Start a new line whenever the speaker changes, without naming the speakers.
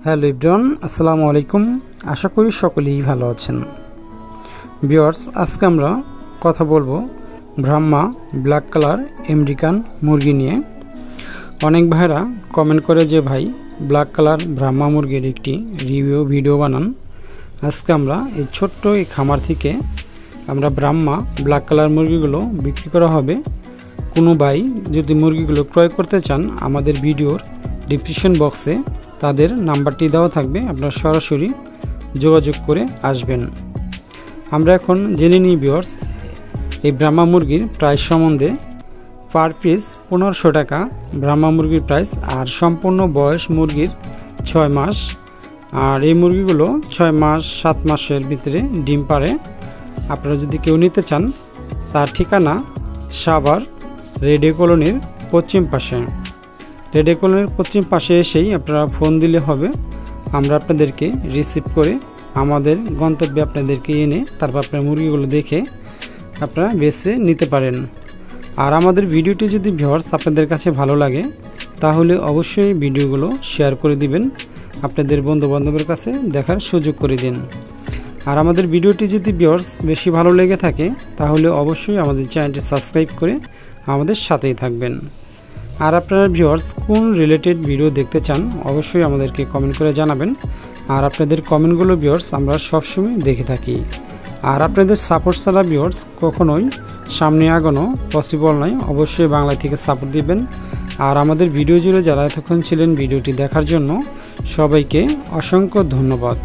Hello everyone, আসসালামু আলাইকুম। আশা করি সকলেই ভালো আছেন। ভিউয়ার্স, আজকে আমরা কথা বলবো ব্রাহ্মা ব্ল্যাক কালার আমেরিকান মুরগি নিয়ে। অনেক ভাইরা কমেন্ট করে যে ভাই ব্ল্যাক কালার ব্রাহ্মা মুরগির একটি রিভিউ ভিডিও বানান। আজকে আমরা এই ছোট্ট এই খামার থেকে আমরা ব্রাহ্মা ব্ল্যাক কালার মুরগিগুলো বিক্রি করা হবে। কোনো ভাই যদি মুরগিগুলো ক্রয় করতে চান, আমাদের ভিডিওর ডিসক্রিপশন বক্সে তাদের নাম্বারটি দেওয়া থাকবে, আপনারা সরাসরি যোগাযোগ করে আসবেন। আমরা এখন জেনে নিই ভিউয়ার্স এই ব্রাহ্মা মুরগির প্রাইস সম্বন্ধে। পার পিস 1500 টাকা ব্রাহ্মা মুরগির প্রাইস, আর সম্পূর্ণ বয়স মুরগির 6 মাস। আর এই মুরগিগুলো 6 মাস 7 মাসের ভিতরে ডিম পারে। আপনারা যদি কেউ নিতে চান, তার ঠিকানা সাভার রেডিও কলোনির পশ্চিম পাশে। রেডিও কলোনির পশ্চিম পাশে এসেই আপনারা ফোন দিলে হবে, আমরা আপনাদেরকে রিসিভ করে আমাদের গন্তব্যে আপনাদেরকে এনে তারপর আপনার মুরগিগুলো দেখে আপনারা বেছে নিতে পারেন। আর আমাদের ভিডিওটি যদি ভিউয়ার্স আপনাদের কাছে ভালো লাগে, তাহলে অবশ্যই ভিডিওগুলো শেয়ার করে দিবেন, আপনাদের বন্ধুবান্ধবের কাছে দেখার সুযোগ করে দিন। আর আমাদের ভিডিওটি যদি ভিউয়ার্স বেশি ভালো লেগে থাকে, তাহলে অবশ্যই আমাদের চ্যানেলটি সাবস্ক্রাইব করে আমাদের সাথেই থাকবেন। আর আপনারা ভিউয়ার্স কোন রিলেটেড ভিডিও দেখতে চান, অবশ্যই আমাদেরকে কমেন্ট করে জানাবেন। আর আপনাদের কমেন্টগুলো ভিউয়ার্স আমরা সবসময় দেখে থাকি। আর আপনাদের সাপোর্ট ছাড়া ভিউয়ার্স কখনোই সামনে আগানো পসিবল নয়। অবশ্যই বাংলা থেকে সাপোর্ট দিবেন। আর আমাদের ভিডিও জুড়ে যারা এতক্ষণ ছিলেন ভিডিওটি দেখার জন্য সবাইকে অসংখ্য ধন্যবাদ।